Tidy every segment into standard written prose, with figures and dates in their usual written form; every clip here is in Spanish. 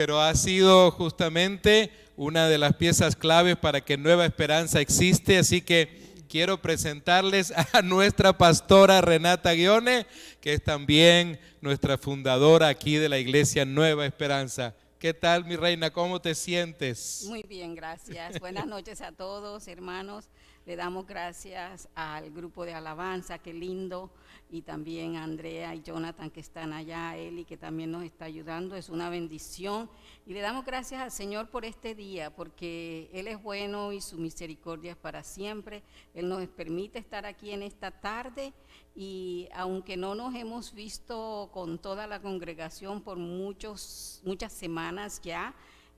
Pero ha sido justamente una de las piezas claves para que Nueva Esperanza existe, así que quiero presentarles a nuestra pastora Renata Guione, que es también nuestra fundadora aquí de la Iglesia Nueva Esperanza. ¿Qué tal, mi reina? ¿Cómo te sientes? Muy bien, gracias. Buenas noches a todos, hermanos. Le damos gracias al grupo de alabanza, qué lindo, y también a Andrea y Jonathan que están allá, Eli que también nos está ayudando. Es una bendición. Y le damos gracias al Señor por este día, porque Él es bueno y su misericordia es para siempre. Él nos permite estar aquí en esta tarde y aunque no nos hemos visto con toda la congregación por muchas semanas ya,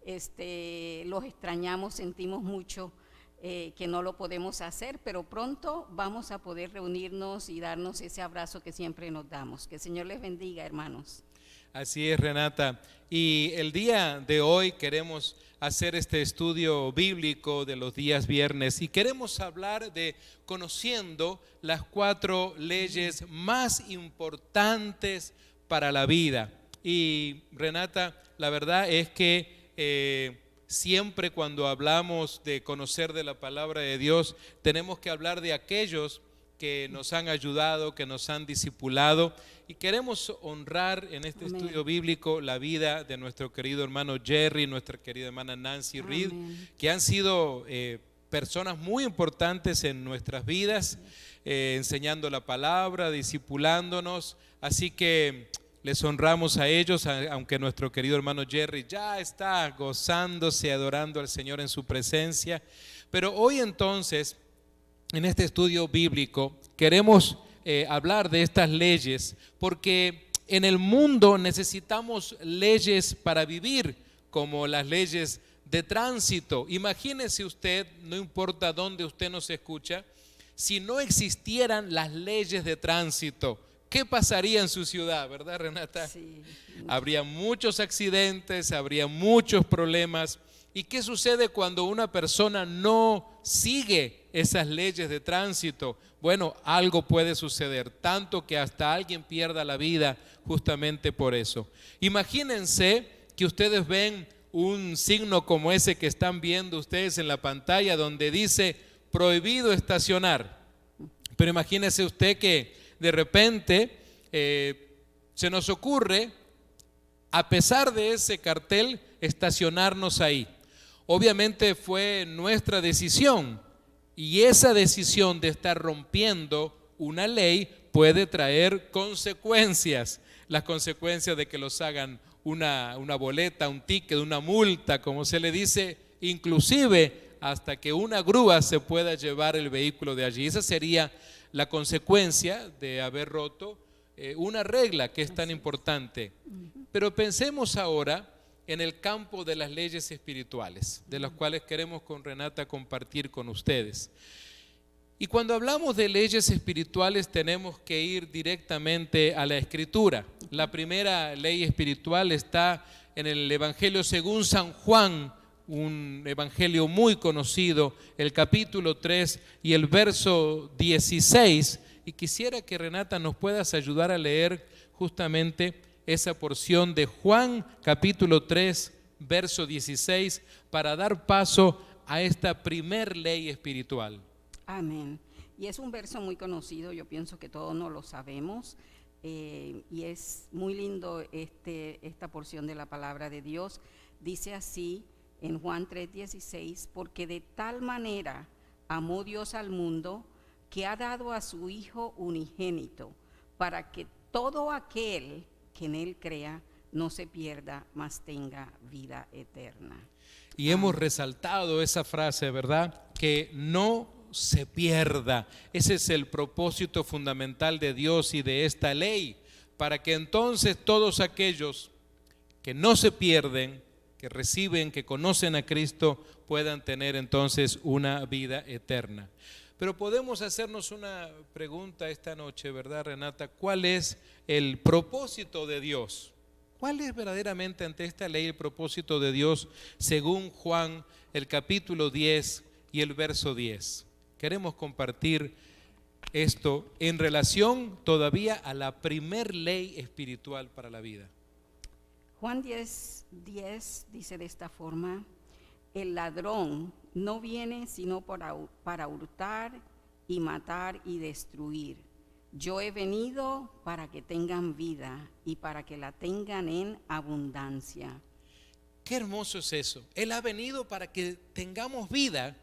los extrañamos, sentimos mucho que no lo podemos hacer, pero pronto vamos a poder reunirnos y darnos ese abrazo que siempre nos damos. Que el Señor les bendiga, hermanos. Así es, Renata. Y el día de hoy queremos hacer este estudio bíblico de los días viernes y queremos hablar de conociendo las 4 leyes más importantes para la vida. Y Renata, la verdad es que siempre cuando hablamos de conocer de la palabra de Dios, tenemos que hablar de aquellos que nos han ayudado, que nos han discipulado, y queremos honrar en este Amén. estudio bíblico la vida de nuestro querido hermano Jerry, nuestra querida hermana Nancy Reed, que han sido personas muy importantes en nuestras vidas, enseñando la palabra, discipulándonos, así que les honramos a ellos, aunque nuestro querido hermano Jerry ya está gozándose, adorando al Señor en su presencia. Pero hoy entonces, en este estudio bíblico, queremos hablar de estas leyes, porque en el mundo necesitamos leyes para vivir, como las leyes de tránsito. Imagínese usted, no importa dónde usted nos escucha, si no existieran las leyes de tránsito, ¿qué pasaría en su ciudad, verdad, Renata? Sí. Habría muchos accidentes, habría muchos problemas. ¿Y qué sucede cuando una persona no sigue esas leyes de tránsito? Bueno, algo puede suceder, tanto que hasta alguien pierda la vida justamente por eso. Imagínense que ustedes ven un signo como ese que están viendo ustedes en la pantalla, donde dice prohibido estacionar. Pero imagínese usted que de repente se nos ocurre, a pesar de ese cartel, estacionarnos ahí. Obviamente fue nuestra decisión, y esa decisión de estar rompiendo una ley puede traer consecuencias. Las consecuencias de que los hagan una boleta, un ticket, una multa, como se le dice, inclusive hasta que una grúa se pueda llevar el vehículo de allí. Esa sería la consecuencia de haber roto una regla que es tan importante. Pero pensemos ahora en el campo de las leyes espirituales, de las cuales queremos con Renata compartir con ustedes. Y cuando hablamos de leyes espirituales tenemos que ir directamente a la Escritura. La primera ley espiritual está en el Evangelio según San Juan, un evangelio muy conocido, el capítulo 3 y el verso 16. Y quisiera que Renata nos puedas ayudar a leer justamente esa porción de Juan capítulo 3, verso 16, para dar paso a esta primer ley espiritual. Amén. Y es un verso muy conocido, yo pienso que todos no lo sabemos, y es muy lindo esta porción de la palabra de Dios. Dice así en Juan 3:16, porque de tal manera amó Dios al mundo que ha dado a su Hijo unigénito, para que todo aquel que en Él crea no se pierda, mas tenga vida eterna. Y hemos resaltado esa frase, ¿verdad? Que no se pierda. Ese es el propósito fundamental de Dios y de esta ley, para que entonces todos aquellos que no se pierden, que reciben, que conocen a Cristo, puedan tener entonces una vida eterna. Pero podemos hacernos una pregunta esta noche, ¿verdad, Renata? ¿Cuál es el propósito de Dios? ¿Cuál es verdaderamente ante esta ley el propósito de Dios según Juan, el capítulo 10 y el verso 10? Queremos compartir esto en relación todavía a la primer ley espiritual para la vida. Juan 10:10 dice de esta forma: el ladrón no viene sino para hurtar y matar y destruir. Yo he venido para que tengan vida y para que la tengan en abundancia. Qué hermoso es eso. Él ha venido para que tengamos vida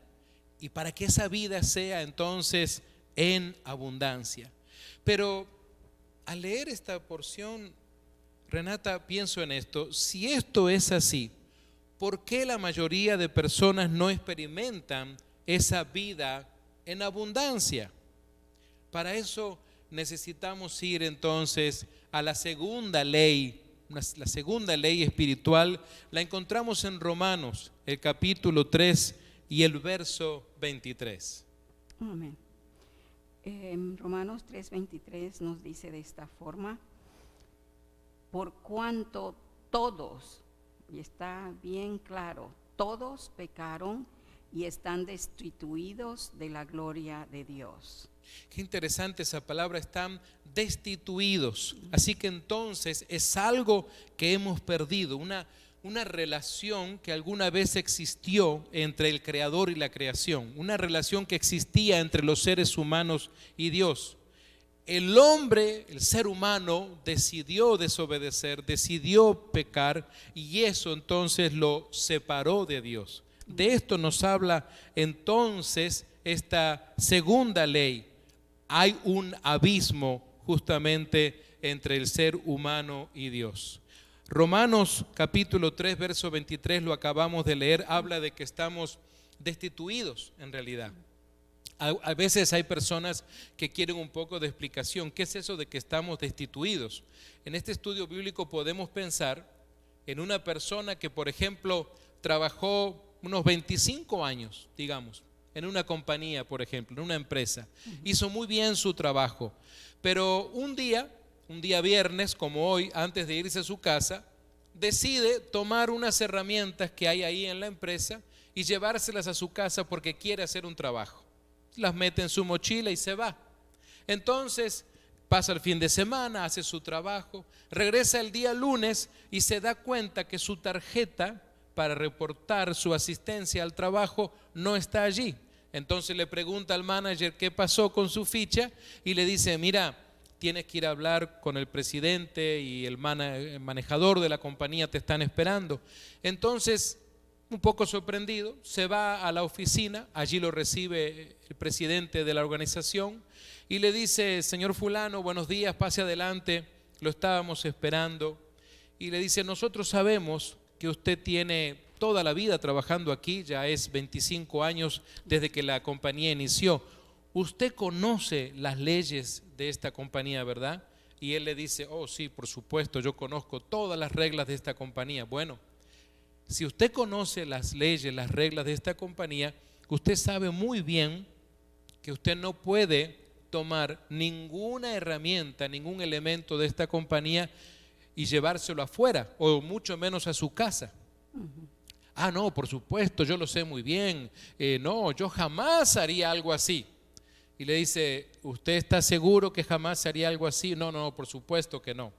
y para que esa vida sea entonces en abundancia. Pero al leer esta porción, Renata, pienso en esto. Si esto es así, ¿por qué la mayoría de personas no experimentan esa vida en abundancia? Para eso necesitamos ir entonces a la segunda ley. La segunda ley espiritual la encontramos en Romanos, el capítulo 3 y el verso 23. Amén. Romanos 3:23 nos dice de esta forma: por cuanto todos, y está bien claro, todos pecaron y están destituidos de la gloria de Dios. Qué interesante esa palabra, están destituidos. Así que entonces es algo que hemos perdido, una relación que alguna vez existió entre el Creador y la creación, una relación que existía entre los seres humanos y Dios. El hombre, el ser humano, decidió desobedecer, decidió pecar, y eso entonces lo separó de Dios. De esto nos habla entonces esta segunda ley. Hay un abismo justamente entre el ser humano y Dios. Romanos capítulo 3, verso 23, lo acabamos de leer, habla de que estamos destituidos en realidad. A veces hay personas que quieren un poco de explicación. ¿Qué es eso de que estamos destituidos? En este estudio bíblico podemos pensar en una persona que, por ejemplo, trabajó unos 25 años, digamos, en una compañía, por ejemplo, en una empresa. Hizo muy bien su trabajo, pero un día viernes, como hoy, antes de irse a su casa, decide tomar unas herramientas que hay ahí en la empresa y llevárselas a su casa porque quiere hacer un trabajo. Las mete en su mochila y se va. Entonces pasa el fin de semana, hace su trabajo, regresa el día lunes y se da cuenta que su tarjeta para reportar su asistencia al trabajo no está allí. Entonces le pregunta al manager qué pasó con su ficha y le dice: mira, tienes que ir a hablar con el presidente y el manejador de la compañía te están esperando. Entonces, un poco sorprendido, se va a la oficina, allí lo recibe el presidente de la organización y le dice: señor fulano, buenos días, pase adelante, lo estábamos esperando. Y le dice: nosotros sabemos que usted tiene toda la vida trabajando aquí, ya es 25 años desde que la compañía inició. Usted conoce las leyes de esta compañía, ¿verdad? Y él le dice: oh sí, por supuesto, yo conozco todas las reglas de esta compañía. Bueno, si usted conoce las leyes, las reglas de esta compañía, usted sabe muy bien que usted no puede tomar ninguna herramienta, ningún elemento de esta compañía y llevárselo afuera, o mucho menos a su casa. Ah, no, por supuesto, yo lo sé muy bien. No, yo jamás haría algo así. Y le dice: ¿usted está seguro que jamás haría algo así? No, no, por supuesto que no.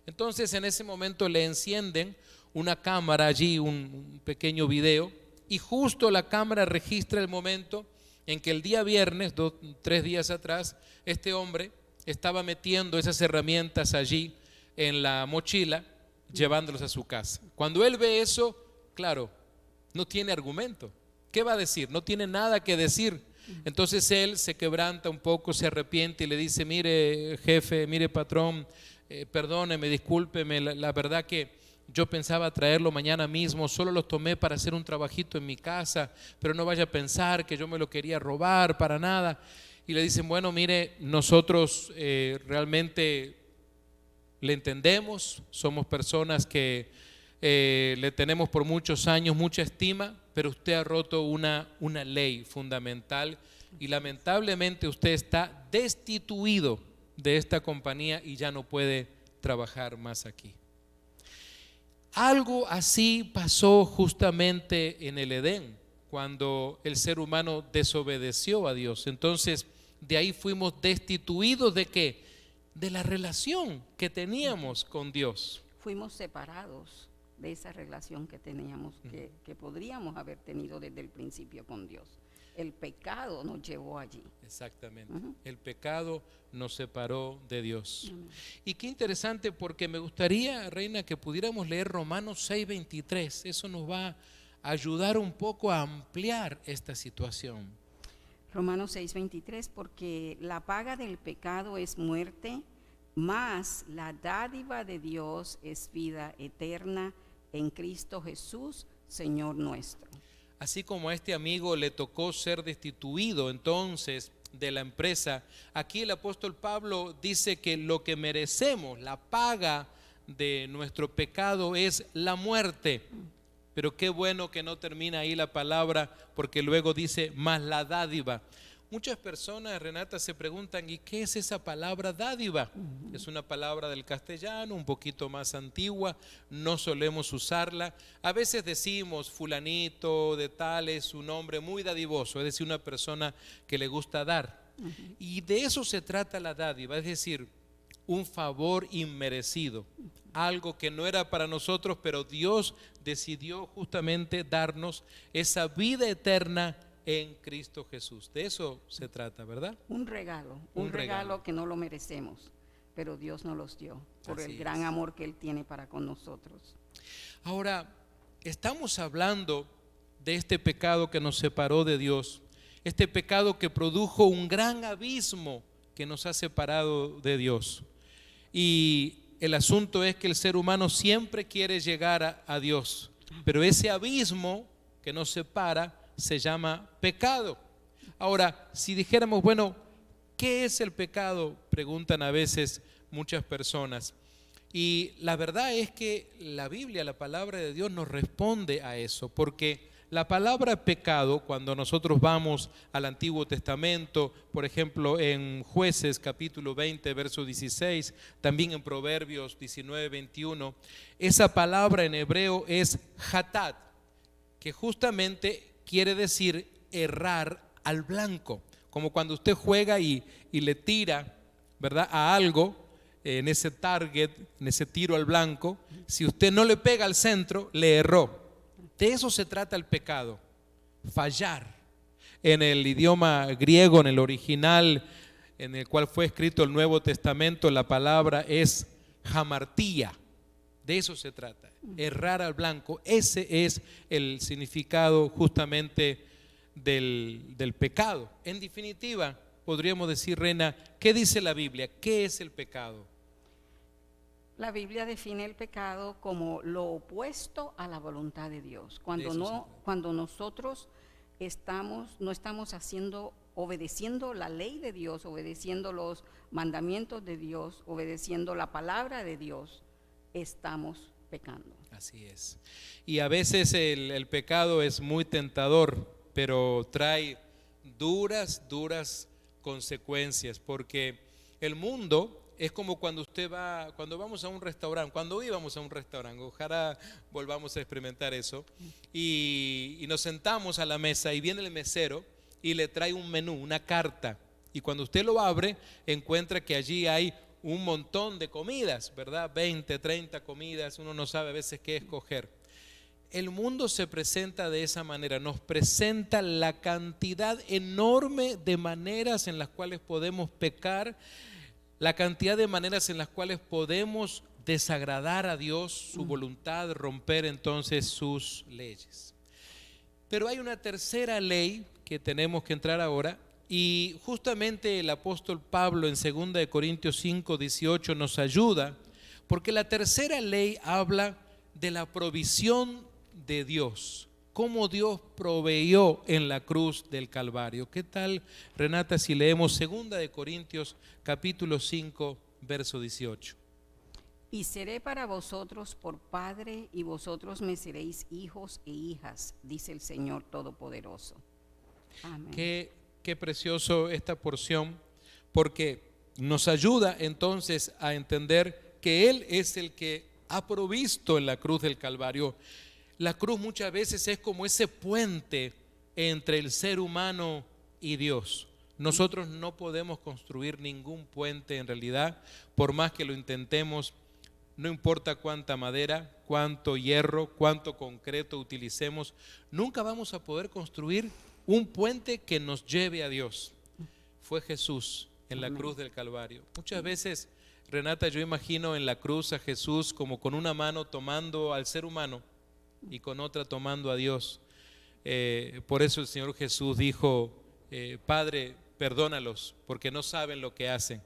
Entonces en ese momento le encienden una cámara allí, un pequeño video, y justo la cámara registra el momento en que el día viernes, 3 días atrás, este hombre estaba metiendo esas herramientas allí en la mochila, llevándolos a su casa. Cuando él ve eso, claro, no tiene argumento. ¿Qué va a decir? No tiene nada que decir. Entonces él se quebranta un poco, se arrepiente y le dice: mire jefe, mire patrón, perdóneme, discúlpeme, la verdad que yo pensaba traerlo mañana mismo, solo lo tomé para hacer un trabajito en mi casa, pero no vaya a pensar que yo me lo quería robar, para nada. Y le dicen: bueno, mire, nosotros realmente le entendemos, somos personas que le tenemos por muchos años mucha estima, pero usted ha roto una ley fundamental y lamentablemente usted está destituido de esta compañía y ya no puede trabajar más aquí. Algo así pasó justamente en el Edén, cuando el ser humano desobedeció a Dios. Entonces, de ahí fuimos destituidos ¿de qué? De la relación que teníamos con Dios. Fuimos separados. de esa relación que teníamos, que podríamos haber tenido desde el principio con Dios. El pecado nos llevó allí. Exactamente. El pecado nos separó de Dios. Y qué interesante, porque me gustaría, Reina, que pudiéramos leer Romanos 6:23. Eso nos va a ayudar un poco a ampliar esta situación. Romanos 6:23, porque la paga del pecado es muerte, mas la dádiva de Dios es vida eterna en Cristo Jesús, Señor nuestro. Así como a este amigo le tocó ser destituido entonces de la empresa, aquí el apóstol Pablo dice que lo que merecemos, la paga de nuestro pecado es la muerte. Pero qué bueno que no termina ahí la palabra, porque luego dice más la dádiva. Muchas personas, Renata, se preguntan, ¿y qué es esa palabra dádiva? Es una palabra del castellano, un poquito más antigua, no solemos usarla. A veces decimos fulanito de tal es un hombre muy dadivoso, es decir, una persona que le gusta dar. Y de eso se trata la dádiva, es decir, un favor inmerecido, algo que no era para nosotros, pero Dios decidió justamente darnos esa vida eterna en Cristo Jesús. De eso se trata, ¿verdad? Un regalo que no lo merecemos, pero Dios nos los dio por Así el gran es. amor que Él tiene para con nosotros. Ahora, estamos hablando de este pecado que nos separó de Dios, este pecado que produjo un gran abismo que nos ha separado de Dios. Y el asunto es que el ser humano siempre quiere llegar a Dios, pero ese abismo que nos separa se llama pecado. Ahora, si dijéramos, bueno, ¿qué es el pecado? Preguntan a veces muchas personas. Y la verdad es que la Biblia, la palabra de Dios, nos responde a eso, porque la palabra pecado, cuando nosotros vamos al Antiguo Testamento, por ejemplo en Jueces capítulo 20, verso 16, también en Proverbios 19, 21, esa palabra en hebreo es hatat, que justamente quiere decir errar al blanco, como cuando usted juega y le tira, ¿verdad?, a algo, en ese target, en ese tiro al blanco, si usted no le pega al centro, le erró. De eso se trata el pecado, fallar. En el idioma griego, en el original en el cual fue escrito el Nuevo Testamento, la palabra es hamartía. De eso se trata, errar al blanco. Ese es el significado justamente del pecado. En definitiva, podríamos decir, Reina, ¿qué dice la Biblia? ¿Qué es el pecado? La Biblia define el pecado como lo opuesto a la voluntad de Dios. Cuando nosotros no estamos obedeciendo la ley de Dios, obedeciendo los mandamientos de Dios, obedeciendo la palabra de Dios, estamos pecando. Así es. Y a veces el pecado es muy tentador, pero trae duras consecuencias, porque el mundo es como cuando vamos a un restaurante, cuando íbamos a un restaurante, ojalá volvamos a experimentar eso, y nos sentamos a la mesa y viene el mesero y le trae un menú, una carta, y cuando usted lo abre encuentra que allí hay un montón de comidas, ¿verdad? 20, 30 comidas, uno no sabe a veces qué escoger. El mundo se presenta de esa manera, nos presenta la cantidad enorme de maneras en las cuales podemos pecar, la cantidad de maneras en las cuales podemos desagradar a Dios, su voluntad, romper entonces sus leyes. Pero hay una tercera ley que tenemos que entrar ahora, y justamente el apóstol Pablo en 2 Corintios 5, 18 nos ayuda, porque la tercera ley habla de la provisión de Dios, cómo Dios proveyó en la cruz del Calvario. ¿Qué tal, Renata, si leemos 2 Corintios capítulo 5, verso 18? Y seré para vosotros por padre, y vosotros me seréis hijos e hijas, dice el Señor Todopoderoso. Amén. Qué precioso esta porción, porque nos ayuda entonces a entender que Él es el que ha provisto en la cruz del Calvario. La cruz muchas veces es como ese puente entre el ser humano y Dios. Nosotros no podemos construir ningún puente en realidad, por más que lo intentemos, no importa cuánta madera, cuánto hierro, cuánto concreto utilicemos, nunca vamos a poder construir un puente que nos lleve a Dios. Fue Jesús en la cruz del Calvario. Muchas veces, Renata, yo imagino en la cruz a Jesús como con una mano tomando al ser humano y con otra tomando a Dios. Por eso el Señor Jesús dijo, Padre, perdónalos porque no saben lo que hacen,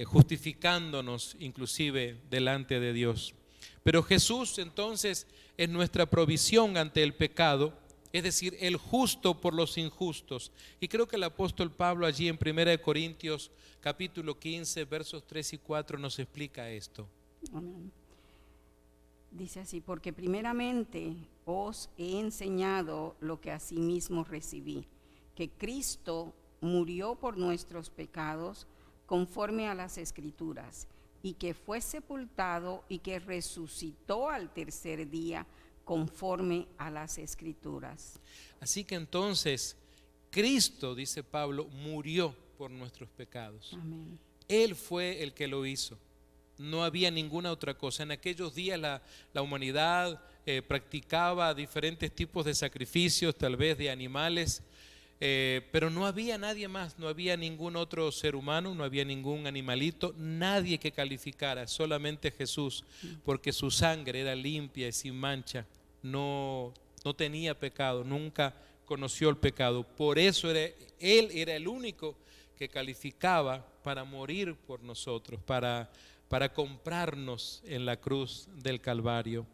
justificándonos inclusive delante de Dios. Pero Jesús entonces es nuestra provisión ante el pecado, es decir, el justo por los injustos. Y creo que el apóstol Pablo allí en 1 Corintios capítulo 15 versos 3 y 4 nos explica esto. Amén. Dice así: porque primeramente os he enseñado lo que asimismo recibí, que Cristo murió por nuestros pecados conforme a las Escrituras, y que fue sepultado y que resucitó al tercer día conforme a las Escrituras. Así que entonces Cristo, dice Pablo, murió por nuestros pecados. Amén. Él fue el que lo hizo. No había ninguna otra cosa. En aquellos días la humanidad practicaba diferentes tipos de sacrificios, tal vez de animales, pero no había nadie más, no había ningún otro ser humano, no había ningún animalito, nadie que calificara, solamente Jesús, porque su sangre era limpia y sin mancha, no tenía pecado, nunca conoció el pecado. Por eso Él era el único que calificaba para morir por nosotros, para comprarnos en la cruz del Calvario.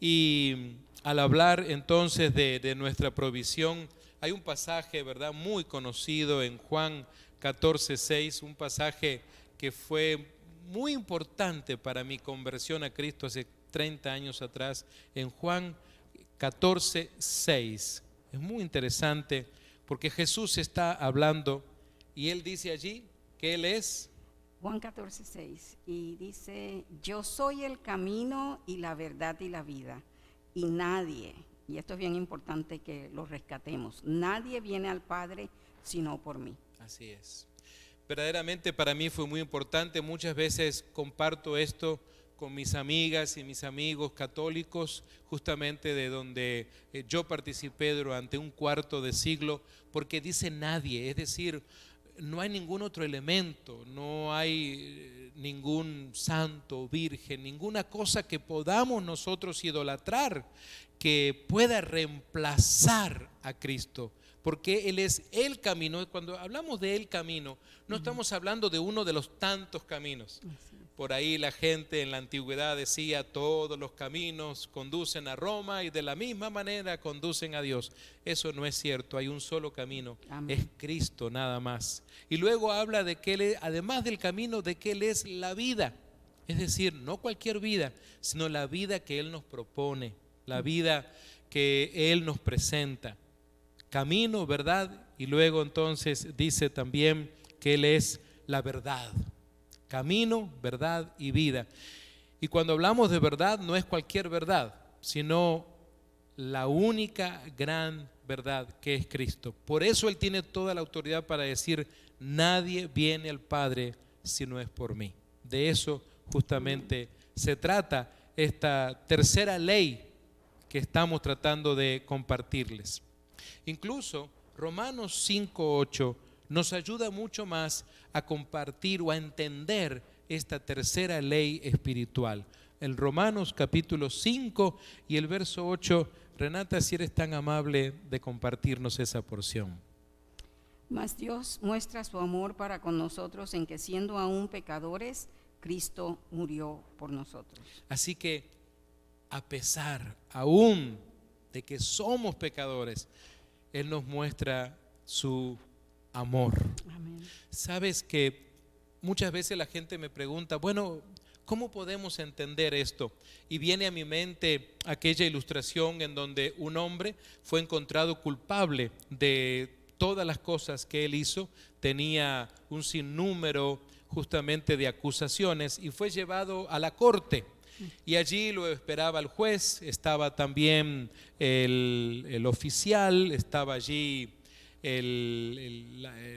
Y al hablar entonces de nuestra provisión, hay un pasaje, ¿verdad?, muy conocido en Juan 14:6, un pasaje que fue muy importante para mi conversión a Cristo hace 30 años atrás, en Juan 14:6. Es muy interesante porque Jesús está hablando y Él dice allí que Él es... Juan 14:6, y dice: yo soy el camino y la verdad y la vida, y nadie, y esto es bien importante que lo rescatemos, nadie viene al Padre sino por mí. Así es. Verdaderamente para mí fue muy importante. Muchas veces comparto esto con mis amigas y mis amigos católicos, justamente de donde yo participé durante un cuarto de siglo, porque dice nadie, es decir, no hay ningún otro elemento, no hay ningún santo, virgen, ninguna cosa que podamos nosotros idolatrar que pueda reemplazar a Cristo, porque Él es el camino. Cuando hablamos de el camino, no estamos hablando de uno de los tantos caminos. Por ahí la gente en la antigüedad decía: todos los caminos conducen a Roma y de la misma manera conducen a Dios. Eso no es cierto, hay un solo camino. Amén. Es Cristo nada más. Y luego habla de que Él, además del camino, de que Él es la vida. Es decir, no cualquier vida, sino la vida que Él nos propone, la vida que Él nos presenta. Camino, verdad, y luego entonces dice también que Él es la verdad. Camino, verdad y vida. Y cuando hablamos de verdad, no es cualquier verdad, sino la única gran verdad, que es Cristo. Por eso Él tiene toda la autoridad para decir: nadie viene al Padre si no es por mí. De eso justamente se trata esta tercera ley que estamos tratando de compartirles. Incluso Romanos 5:8 nos ayuda mucho más a compartir o a entender esta tercera ley espiritual. En Romanos capítulo 5 y el verso 8, Renata, si eres tan amable de compartirnos esa porción. Mas Dios muestra su amor para con nosotros en que, siendo aún pecadores, Cristo murió por nosotros. Así que, a pesar aún de que somos pecadores, Él nos muestra su amor. Amén. Sabes que muchas veces la gente me pregunta: bueno, ¿cómo podemos entender esto? Y viene a mi mente aquella ilustración en donde un hombre fue encontrado culpable de todas las cosas que él hizo, tenía un sinnúmero justamente de acusaciones y fue llevado a la corte. Y allí lo esperaba el juez, estaba también el oficial, estaba allí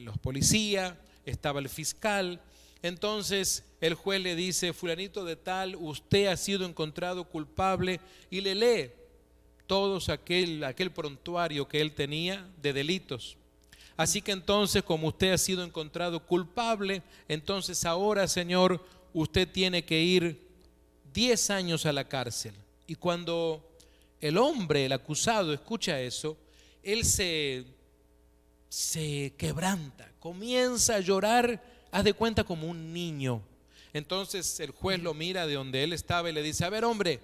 los policías, estaba el fiscal, Entonces el juez le dice: fulanito de tal, usted ha sido encontrado culpable, y le lee todos aquel prontuario que él tenía de delitos. Así que entonces, como usted ha sido encontrado culpable, entonces ahora, señor, usted tiene que ir 10 años a la cárcel. Y cuando el hombre, el acusado, escucha eso, él se quebranta, comienza a llorar, haz de cuenta como un niño. Entonces el juez lo mira de donde él estaba y le dice: a ver, hombre,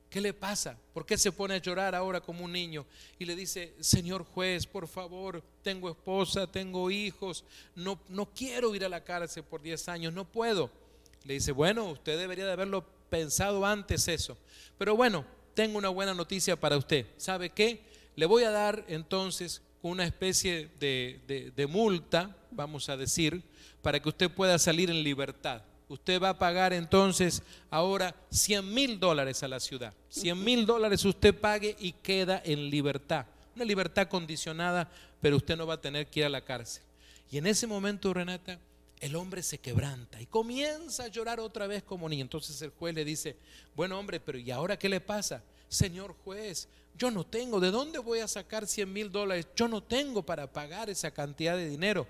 ¿qué le pasa? ¿Por qué se pone a llorar ahora como un niño? Y le dice: señor juez, por favor, tengo esposa, tengo hijos, no quiero ir a la cárcel por 10 años, no puedo. Le dice: bueno, usted debería de haberlo pensado antes eso, pero bueno, tengo una buena noticia para usted. ¿Sabe qué? Le voy a dar entonces una especie de multa, vamos a decir, para que usted pueda salir en libertad. Usted va a pagar entonces ahora $100,000 a la ciudad. $100,000 usted pague y queda en libertad. Una libertad condicionada, pero usted no va a tener que ir a la cárcel. Y en ese momento, Renata, el hombre se quebranta y comienza a llorar otra vez como niño. Entonces el juez le dice: bueno, hombre, pero ¿y ahora qué le pasa? Señor juez, yo no tengo, ¿de dónde voy a sacar $100,000? Yo no tengo para pagar esa cantidad de dinero.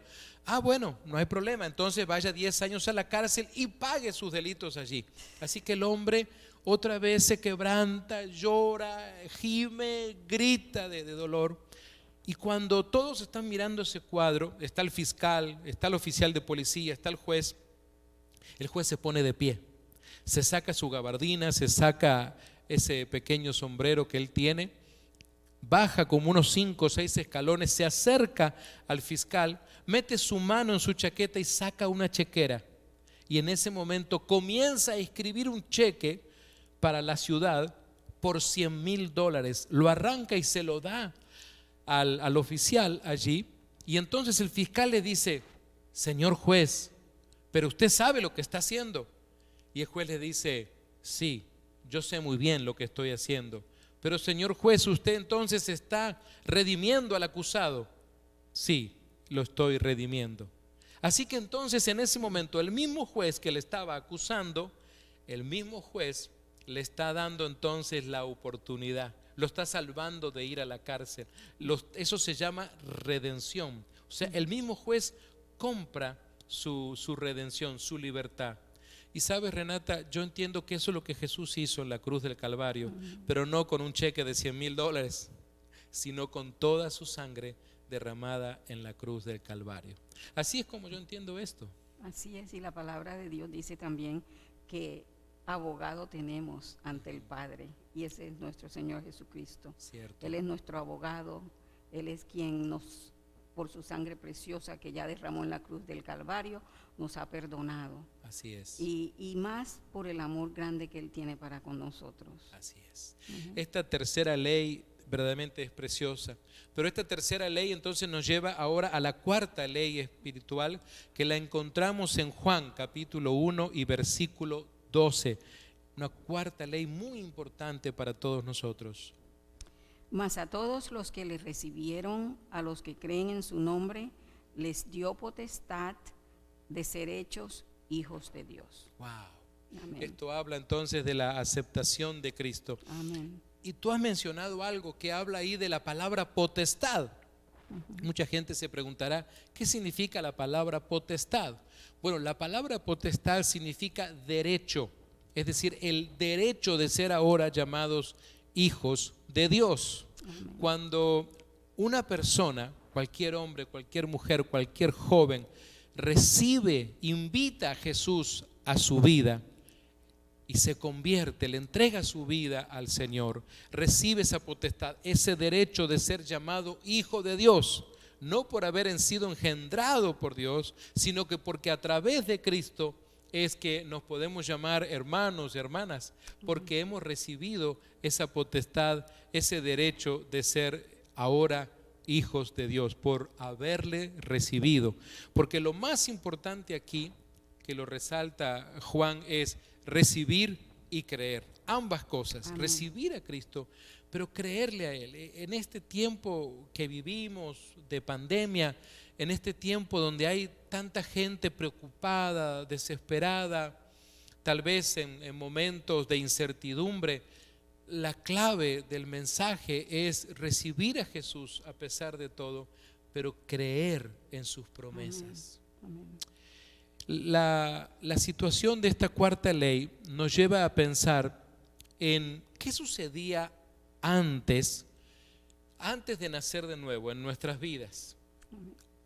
Ah, bueno, no hay problema, entonces vaya 10 años a la cárcel y pague sus delitos allí. Así que el hombre otra vez se quebranta, llora, gime, grita de dolor. Y cuando todos están mirando ese cuadro, está el fiscal, está el oficial de policía, está el juez se pone de pie, se saca su gabardina, se saca ese pequeño sombrero que él tiene, baja como unos 5 o 6 escalones, se acerca al fiscal, mete su mano en su chaqueta y saca una chequera. Y en ese momento comienza a escribir un cheque para la ciudad por $100,000. Lo arranca y se lo da al oficial allí. Y entonces el fiscal le dice: señor juez, pero usted sabe lo que está haciendo. Y el juez le dice: sí, yo sé muy bien lo que estoy haciendo. Pero señor juez, usted entonces está redimiendo al acusado. Sí, lo estoy redimiendo. Así que entonces en ese momento el mismo juez que le estaba acusando, el mismo juez le está dando entonces la oportunidad, lo está salvando de ir a la cárcel. Eso se llama redención. O sea, el mismo juez compra su redención, su libertad. Y sabes, Renata, yo entiendo que eso es lo que Jesús hizo en la cruz del Calvario, pero no con un cheque de $100,000, sino con toda su sangre derramada en la cruz del Calvario. Así es como yo entiendo esto. Así es, y la palabra de Dios dice también que abogado tenemos ante el Padre, y ese es nuestro Señor Jesucristo. Cierto. Él es nuestro abogado, Él es quien nos, por su sangre preciosa que ya derramó en la cruz del Calvario, nos ha perdonado. Así es. Y más por el amor grande que Él tiene para con nosotros. Así es. Esta tercera ley verdaderamente es preciosa, pero esta tercera ley entonces nos lleva ahora a la cuarta ley espiritual, que la encontramos en Juan capítulo 1 y versículo 12. Una cuarta ley muy importante para todos nosotros. Mas a todos los que le recibieron, a los que creen en su nombre, les dio potestad de ser hechos hijos de Dios. Wow. Amén. Esto habla entonces de la aceptación de Cristo. Amén. Y tú has mencionado algo que habla ahí de la palabra potestad. Mucha gente se preguntará: ¿qué significa la palabra potestad? Bueno, la palabra potestad significa derecho, es decir, el derecho de ser ahora llamados hijos de Dios. Amén. Cuando una persona, cualquier hombre, cualquier mujer, cualquier joven, invita a Jesús a su vida y se convierte, le entrega su vida al Señor, recibe esa potestad, ese derecho de ser llamado hijo de Dios, no por haber sido engendrado por Dios, sino que porque a través de Cristo es que nos podemos llamar hermanos, hermanas, porque hemos recibido esa potestad, ese derecho de ser ahora hijos de Dios, por haberle recibido. Porque lo más importante aquí, que lo resalta Juan, es recibir y creer. Ambas cosas. Amén. Recibir a Cristo, pero creerle a Él. En este tiempo que vivimos de pandemia, en este tiempo donde hay tanta gente preocupada, desesperada, tal vez en momentos de incertidumbre, la clave del mensaje es recibir a Jesús a pesar de todo, pero creer en sus promesas. Amén. La situación de esta cuarta ley nos lleva a pensar en qué sucedía antes de nacer de nuevo en nuestras vidas,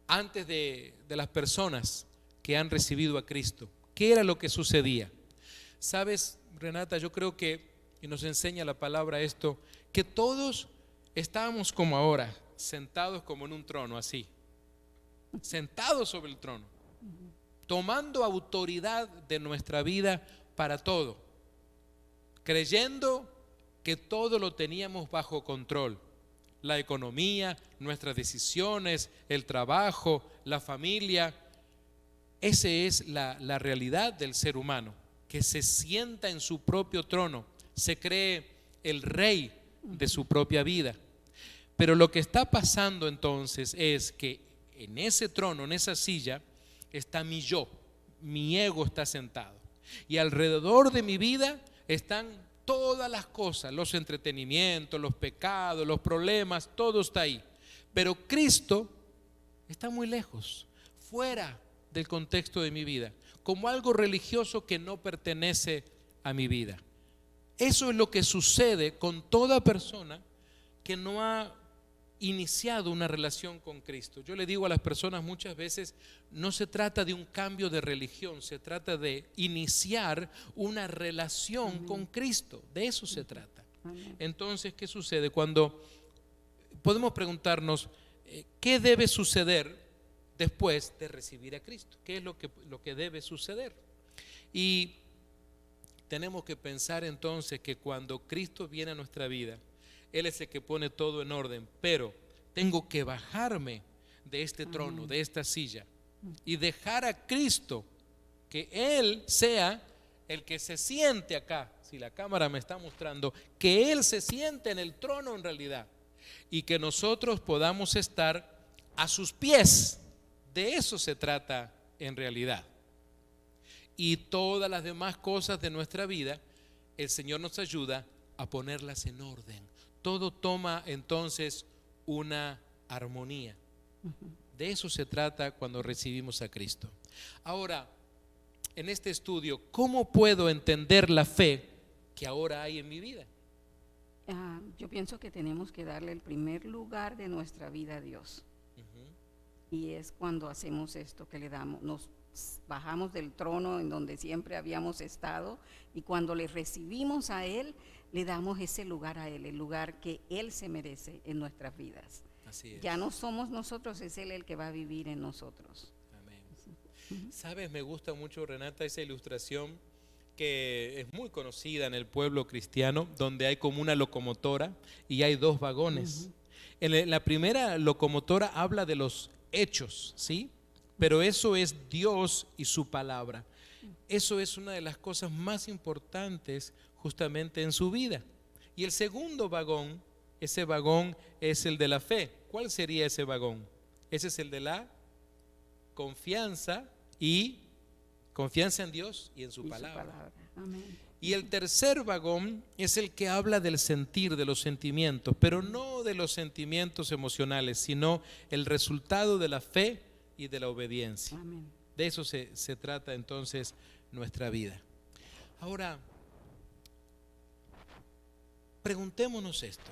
antes de las personas que han recibido a Cristo. ¿Qué era lo que sucedía? ¿Sabes, Renata? Yo creo que, y nos enseña la palabra esto, que todos estábamos como ahora, sentados como en un trono, así, sentados sobre el trono, tomando autoridad de nuestra vida para todo, creyendo que todo lo teníamos bajo control. La economía, nuestras decisiones, el trabajo, la familia. Esa es la realidad del ser humano, que se sienta en su propio trono, se cree el rey de su propia vida. Pero lo que está pasando entonces es que en ese trono, en esa silla, está mi yo, mi ego está sentado. Y alrededor de mi vida están todas las cosas, los entretenimientos, los pecados, los problemas, todo está ahí. Pero Cristo está muy lejos, fuera del contexto de mi vida, como algo religioso que no pertenece a mi vida. Eso es lo que sucede con toda persona que no ha iniciado una relación con Cristo. Yo le digo a las personas muchas veces, no se trata de un cambio de religión, se trata de iniciar una relación con Cristo. De eso se trata. Entonces, ¿qué sucede? Cuando podemos preguntarnos, ¿qué debe suceder después de recibir a Cristo? ¿Qué es lo que debe suceder? Y tenemos que pensar entonces que cuando Cristo viene a nuestra vida, Él es el que pone todo en orden, pero tengo que bajarme de este trono, de esta silla, y dejar a Cristo que Él sea el que se siente acá. Si la cámara me está mostrando, que Él se siente en el trono en realidad, y que nosotros podamos estar a sus pies. De eso se trata en realidad. Y todas las demás cosas de nuestra vida, el Señor nos ayuda a ponerlas en orden. Todo toma entonces una armonía. De eso se trata cuando recibimos a Cristo. Ahora, en este estudio, ¿cómo puedo entender la fe que ahora hay en mi vida? Yo pienso que tenemos que darle el primer lugar de nuestra vida a Dios. Y es cuando hacemos esto que le damos, nos bajamos del trono en donde siempre habíamos estado, y cuando le recibimos a Él, le damos ese lugar a Él, el lugar que Él se merece en nuestras vidas. Así es. Ya no somos nosotros, es Él el que va a vivir en nosotros. Amén. ¿Sabes? Me gusta mucho, Renata, esa ilustración que es muy conocida en el pueblo cristiano, donde hay como una locomotora y hay dos vagones. En la primera locomotora habla de los hechos, ¿sí? Pero eso es Dios y su palabra. Eso es una de las cosas más importantes justamente en su vida. Y el segundo vagón, ese vagón es el de la fe. ¿Cuál sería ese vagón? Ese es el de la confianza en Dios y en su palabra. Amén. Y el tercer vagón es el que habla del sentir, de los sentimientos, pero no de los sentimientos emocionales, sino el resultado de la fe y de la obediencia. Amén. De eso se trata entonces nuestra vida. Ahora, preguntémonos esto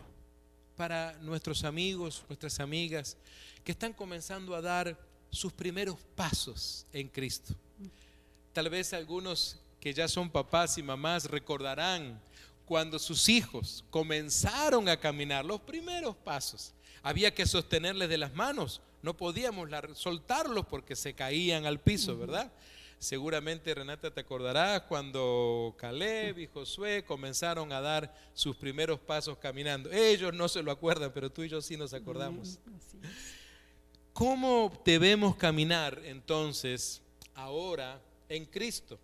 para nuestros amigos, nuestras amigas que están comenzando a dar sus primeros pasos en Cristo. Tal vez algunos que ya son papás y mamás recordarán cuando sus hijos comenzaron a caminar los primeros pasos. Había que sostenerles de las manos, no podíamos soltarlos porque se caían al piso, ¿verdad? Seguramente, Renata, te acordarás cuando Caleb y Josué comenzaron a dar sus primeros pasos caminando. Ellos no se lo acuerdan, pero tú y yo sí nos acordamos. ¿Cómo debemos caminar entonces ahora en Cristo?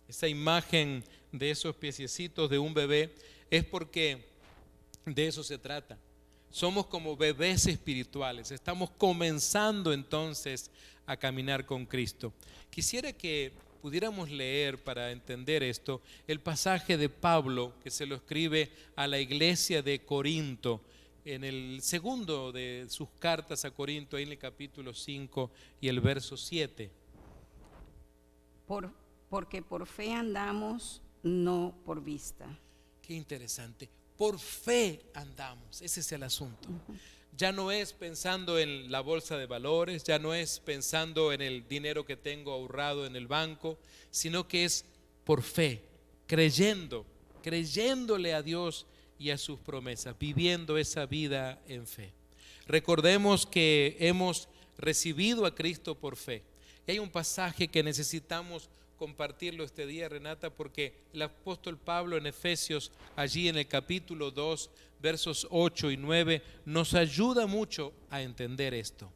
Esa imagen de esos piececitos de un bebé es porque de eso se trata. Somos como bebés espirituales. Estamos comenzando entonces a caminar con Cristo. Quisiera que pudiéramos leer para entender esto el pasaje de Pablo que se lo escribe a la iglesia de Corinto en el segundo de sus cartas a Corinto, ahí en el capítulo 5 y el verso 7. Porque por fe andamos, no por vista. Qué interesante. Por fe andamos, ese es el asunto. Ya no es pensando en la bolsa de valores, ya no es pensando en el dinero que tengo ahorrado en el banco, sino que es por fe, creyéndole a Dios y a sus promesas, viviendo esa vida en fe. Recordemos que hemos recibido a Cristo por fe. Y hay un pasaje que necesitamos compartirlo este día, Renata, porque el apóstol Pablo en Efesios, allí en el capítulo 2, versos 8 y 9, nos ayuda mucho a entender esto.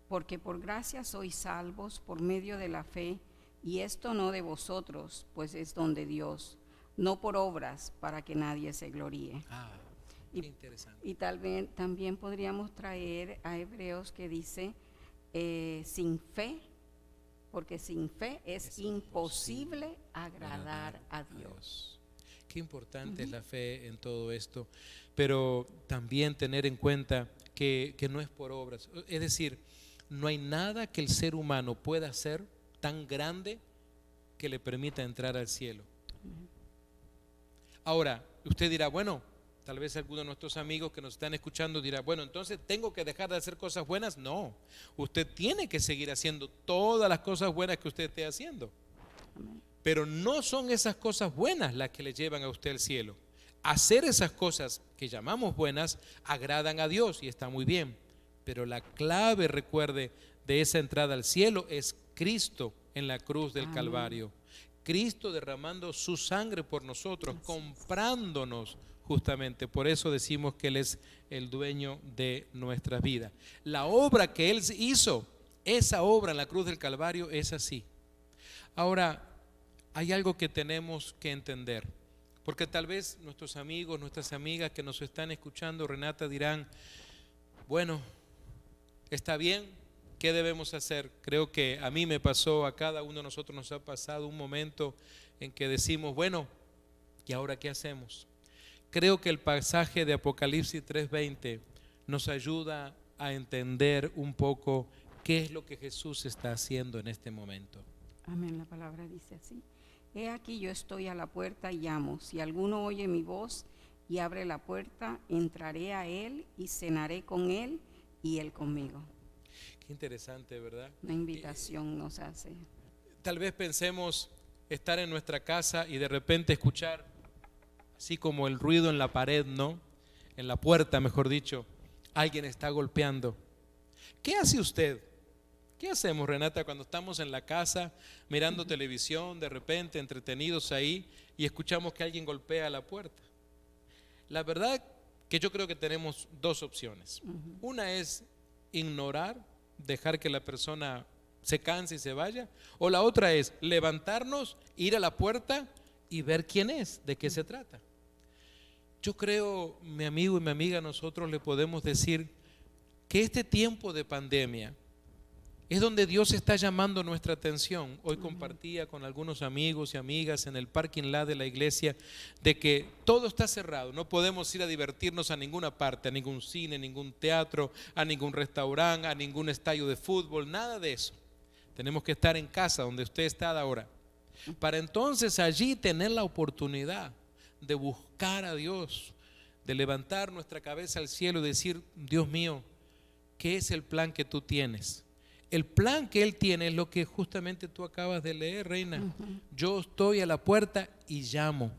Porque por gracia sois salvos por medio de la fe, y esto no de vosotros, pues es don de Dios, no por obras, para que nadie se gloríe. Qué interesante. Y también podríamos traer a Hebreos que dice, sin fe, porque sin fe es imposible agradar a Dios. Qué importante es la fe en todo esto, pero también tener en cuenta que no es por obras. Es decir, no hay nada que el ser humano pueda hacer tan grande que le permita entrar al cielo. Ahora, usted dirá, bueno, tal vez algunos de nuestros amigos que nos están escuchando dirá, bueno, entonces ¿tengo que dejar de hacer cosas buenas? No, usted tiene que seguir haciendo todas las cosas buenas que usted esté haciendo. Pero no son esas cosas buenas las que le llevan a usted al cielo. Hacer esas cosas que llamamos buenas agradan a Dios y está muy bien. Pero la clave, recuerde, de esa entrada al cielo es Cristo en la cruz del Calvario. Cristo derramando su sangre por nosotros, comprándonos justamente. Por eso decimos que Él es el dueño de nuestras vidas. La obra que Él hizo, esa obra en la cruz del Calvario es así. Ahora, hay algo que tenemos que entender, porque tal vez nuestros amigos, nuestras amigas que nos están escuchando, Renata, dirán, bueno, está bien, ¿qué debemos hacer? Creo que a mí me pasó, a cada uno de nosotros nos ha pasado un momento en que decimos, bueno, ¿y ahora qué hacemos? Creo que el pasaje de Apocalipsis 3:20 nos ayuda a entender un poco qué es lo que Jesús está haciendo en este momento. Amén, la palabra dice así. He aquí yo estoy a la puerta y llamo. Si alguno oye mi voz y abre la puerta, entraré a él y cenaré con él y él conmigo. Qué interesante, ¿verdad? Una invitación nos hace. Tal vez pensemos estar en nuestra casa y de repente escuchar así como el ruido en la pared, ¿no? En la puerta, mejor dicho, alguien está golpeando. ¿Qué hace usted? ¿Qué hacemos, Renata, cuando estamos en la casa mirando televisión, de repente entretenidos ahí y escuchamos que alguien golpea la puerta? La verdad que yo creo que tenemos dos opciones. Una es ignorar, dejar que la persona se canse y se vaya, o la otra es levantarnos, ir a la puerta y ver quién es, de qué se trata. Yo creo, mi amigo y mi amiga, nosotros le podemos decir que este tiempo de pandemia es donde Dios está llamando nuestra atención. Hoy compartía con algunos amigos y amigas en el parking lot de la iglesia de que todo está cerrado, no podemos ir a divertirnos a ninguna parte, a ningún cine, ningún teatro, a ningún restaurante, a ningún estadio de fútbol, nada de eso. Tenemos que estar en casa donde usted está ahora, para entonces allí tener la oportunidad de buscar a Dios, de levantar nuestra cabeza al cielo y decir, Dios mío, ¿qué es el plan que tú tienes? El plan que Él tiene es lo que justamente tú acabas de leer, Reina. Yo estoy a la puerta y llamo.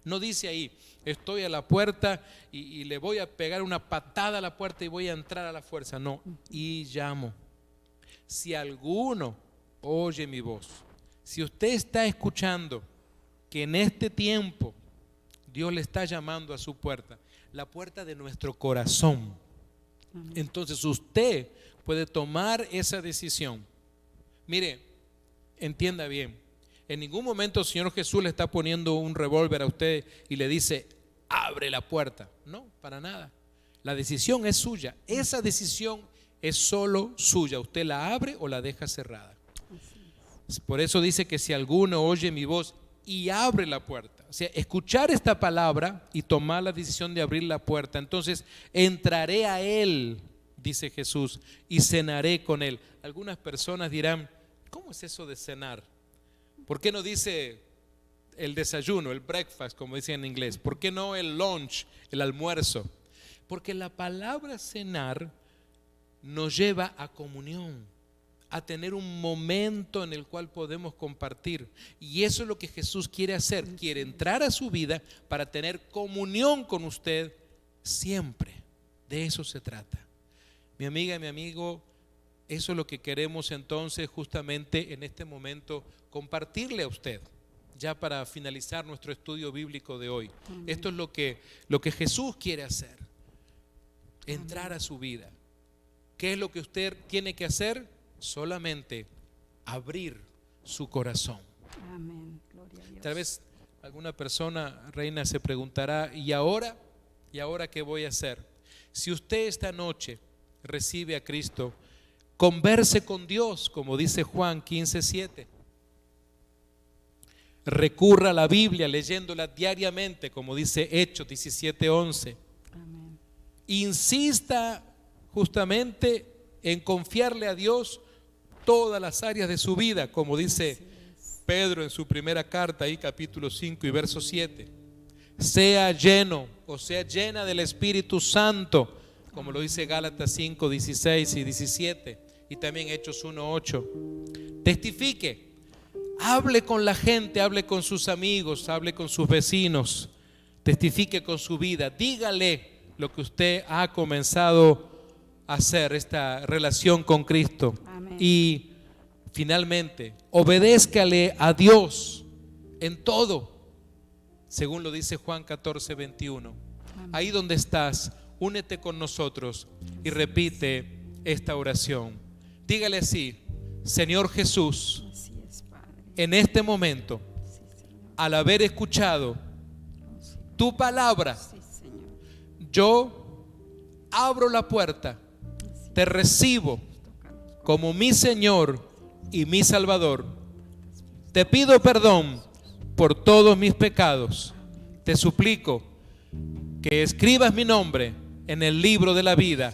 No dice ahí, estoy a la puerta y le voy a pegar una patada a la puerta y voy a entrar a la fuerza. No, y llamo. Si alguno oye mi voz, si usted está escuchando que en este tiempo Dios le está llamando a su puerta, la puerta de nuestro corazón, entonces usted puede tomar esa decisión. Mire, entienda bien, en ningún momento el Señor Jesús le está poniendo un revólver a usted y le dice, abre la puerta. No, para nada. La decisión es suya. Esa decisión es solo suya. Usted la abre o la deja cerrada. Por eso dice que si alguno oye mi voz y abre la puerta, o sea, escuchar esta palabra y tomar la decisión de abrir la puerta, entonces entraré a él, dice Jesús, y cenaré con él. Algunas personas dirán, ¿cómo es eso de cenar? ¿Por qué no dice el desayuno, el breakfast, como dicen en inglés? ¿Por qué no el lunch, el almuerzo? Porque la palabra cenar nos lleva a comunión, a tener un momento en el cual podemos compartir. Y eso es lo que Jesús quiere hacer. Quiere entrar a su vida para tener comunión con usted siempre. De eso se trata. Mi amiga y mi amigo, eso es lo que queremos entonces justamente en este momento compartirle a usted, ya para finalizar nuestro estudio bíblico de hoy. Esto es lo que Jesús quiere hacer, entrar a su vida. ¿Qué es lo que usted tiene que hacer? Solamente abrir su corazón. Amén. Gloria a Dios. Tal vez alguna persona, reina, se preguntará, ¿y ahora? ¿Y ahora qué voy a hacer? Si usted esta noche recibe a Cristo, converse con Dios, como dice Juan 15:7. Recurra a la Biblia leyéndola diariamente, como dice Hechos 17:11. Amén. Insista justamente en confiarle a Dios todas las áreas de su vida, como dice Pedro en su primera carta, ahí capítulo 5 y verso 7. Sea lleno o sea llena del Espíritu Santo, como lo dice Gálatas 5, 16 y 17, y también Hechos 1, 8. Testifique, hable con la gente, hable con sus amigos, hable con sus vecinos, testifique con su vida, dígale lo que usted ha comenzado a hacer, esta relación con Cristo. Amén. Y finalmente, obedézcale a Dios en todo, según lo dice Juan 14, 21. Ahí donde estás, únete con nosotros y repite esta oración. Dígale así: Señor Jesús, Así es, Padre. en este momento, Sí, Señor. al haber escuchado tu palabra, Sí, Señor. yo abro la puerta, te recibo como mi Señor y mi Salvador. Te pido perdón por todos mis pecados. Te suplico que escribas mi nombre en el libro de la vida.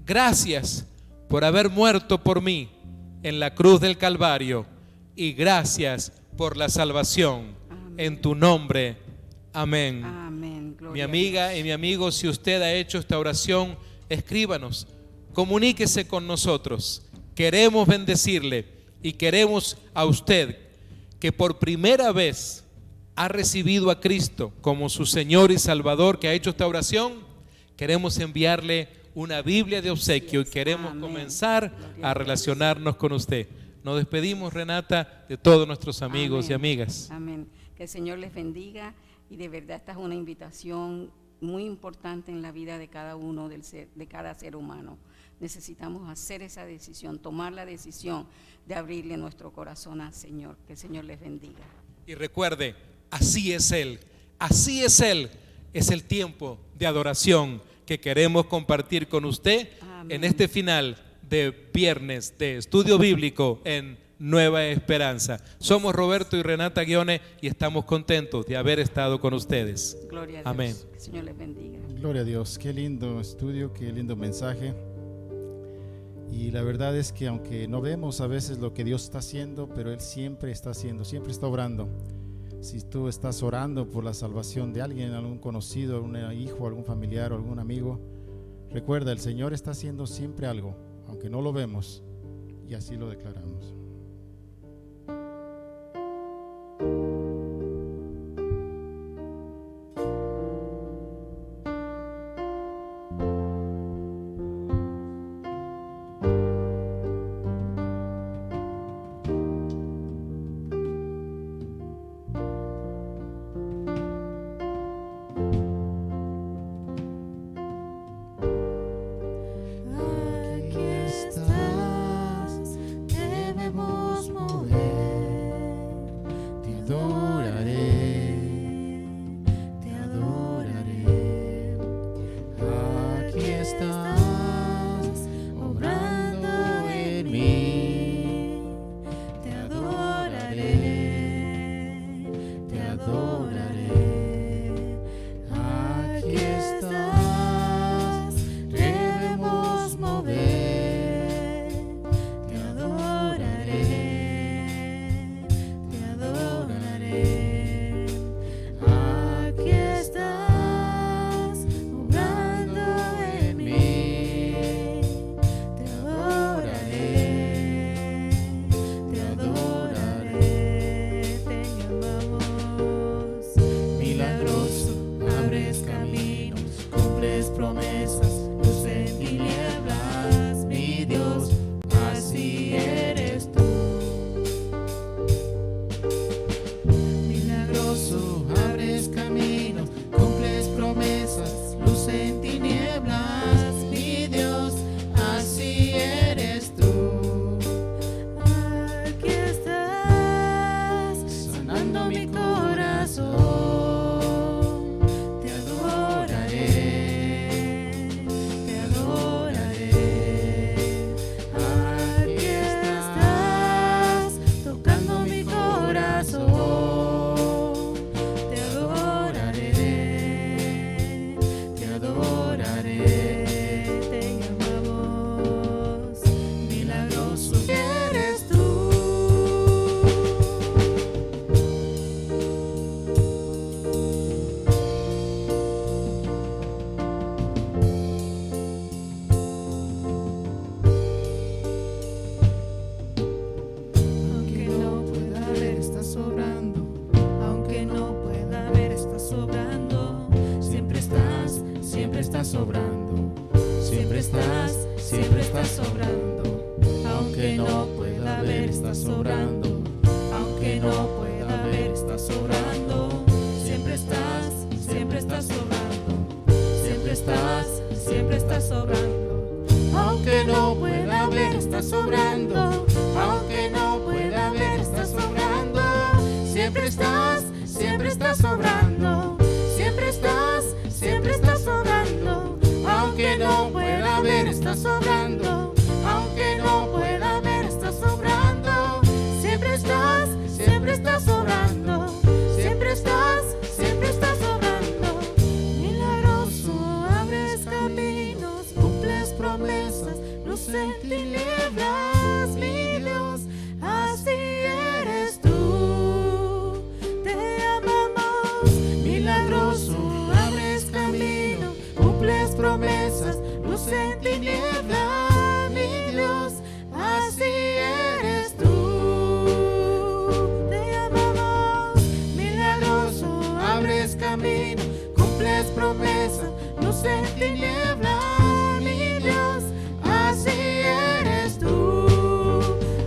Gracias por haber muerto por mí en la cruz del Calvario, y gracias por la salvación. En tu nombre, amén. Amén. Gloria Mi a amiga Dios. y mi amigo, si usted ha hecho esta oración, escríbanos, comuníquese con nosotros. Queremos bendecirle y queremos a usted que por primera vez ha recibido a Cristo como su Señor y Salvador, que ha hecho esta oración. Queremos enviarle una Biblia de obsequio y queremos Amén. comenzar Gloria a a Dios. relacionarnos con usted. Nos despedimos, Renata, de todos nuestros amigos y Amén. amigas. Amén. Que el Señor les bendiga, y de verdad esta es una invitación muy importante en la vida de cada uno, de cada ser humano. Necesitamos hacer esa decisión, tomar la decisión de abrirle nuestro corazón al Señor. Que el Señor les bendiga. Y recuerde, así es Él, así es Él. Es el tiempo de adoración que queremos compartir con usted. Amén. En este final de viernes de estudio bíblico en Nueva Esperanza. Somos Roberto y Renata Guione y estamos contentos de haber estado con ustedes. Gloria a Dios. Amén. Que el Señor les bendiga. Gloria a Dios, qué lindo estudio, qué lindo mensaje. Y la verdad es que aunque no vemos a veces lo que Dios está haciendo, pero Él siempre está haciendo, siempre está obrando. Si tú estás orando por la salvación de alguien, algún conocido, algún hijo, algún familiar o algún amigo, recuerda, el Señor está haciendo siempre algo, aunque no lo vemos, y así lo declaramos. Aquí estás, que me estás obrando en mí. Te adoraré, te adoraré. Aquí estás, debemos mover. Te adoraré, te adoraré. Aquí estás, obrando en mí. Te adoraré, te adoraré. Te llamamos milagroso, abres caminos, cumples promesas, luz en tinieblas, mi Dios, así eres tú. Milagroso, abres caminos, cumples promesas, luz en tinieblas, mi Dios, así eres tú. Aquí estás, sanando mi corazón. Te adoraré, te adoraré. Aquí estás, tocando mi corazón. Te adoraré, te adoraré. Te llamamos milagroso, eres tú. Aunque no pueda ver, estás sobrando. Aunque no pueda ver, estás sobrando. Siempre estás, siempre estás sobrando. Siempre estás, siempre estás sobrando. Aunque no pueda ver, estás sobrando. Aunque no pueda ver, estás sobrando. Siempre estás, siempre estás sobrando. Siempre estás, siempre estás sobrando. Aunque no pueda ver, estás sobrando. Aunque no pueda ver, estás sobrando. Siempre estás, siempre estás sobrando. Siempre estás, siempre estás sobrando. Aunque no pueda ver, estás sobrando. Aunque no pueda ver, estás sobrando. Siempre estás, siempre estás sobrando. Siempre estás, siempre estás sobrando. Milagroso, abres caminos, cumples promesas, luz en tinieblas, mi Dios, así eres tú. Te amamos, milagroso, abres camino, cumples promesas, luz en tinieblas, mi Dios, así eres tú. Te amamos, milagroso, abres camino, cumples promesas, luz en tinieblas, mi Dios, así eres tú.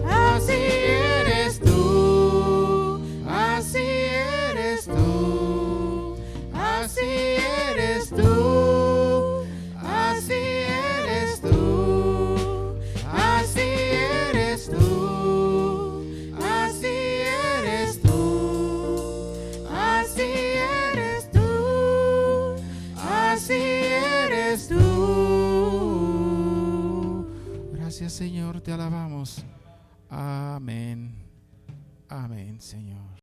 Así eres tú. Así eres tú. Así eres tú. Así eres tú. Así eres tú. Así eres tú. Así eres tú. Así eres tú. Gracias, Señor, te alabamos. Amén. Amén, Señor.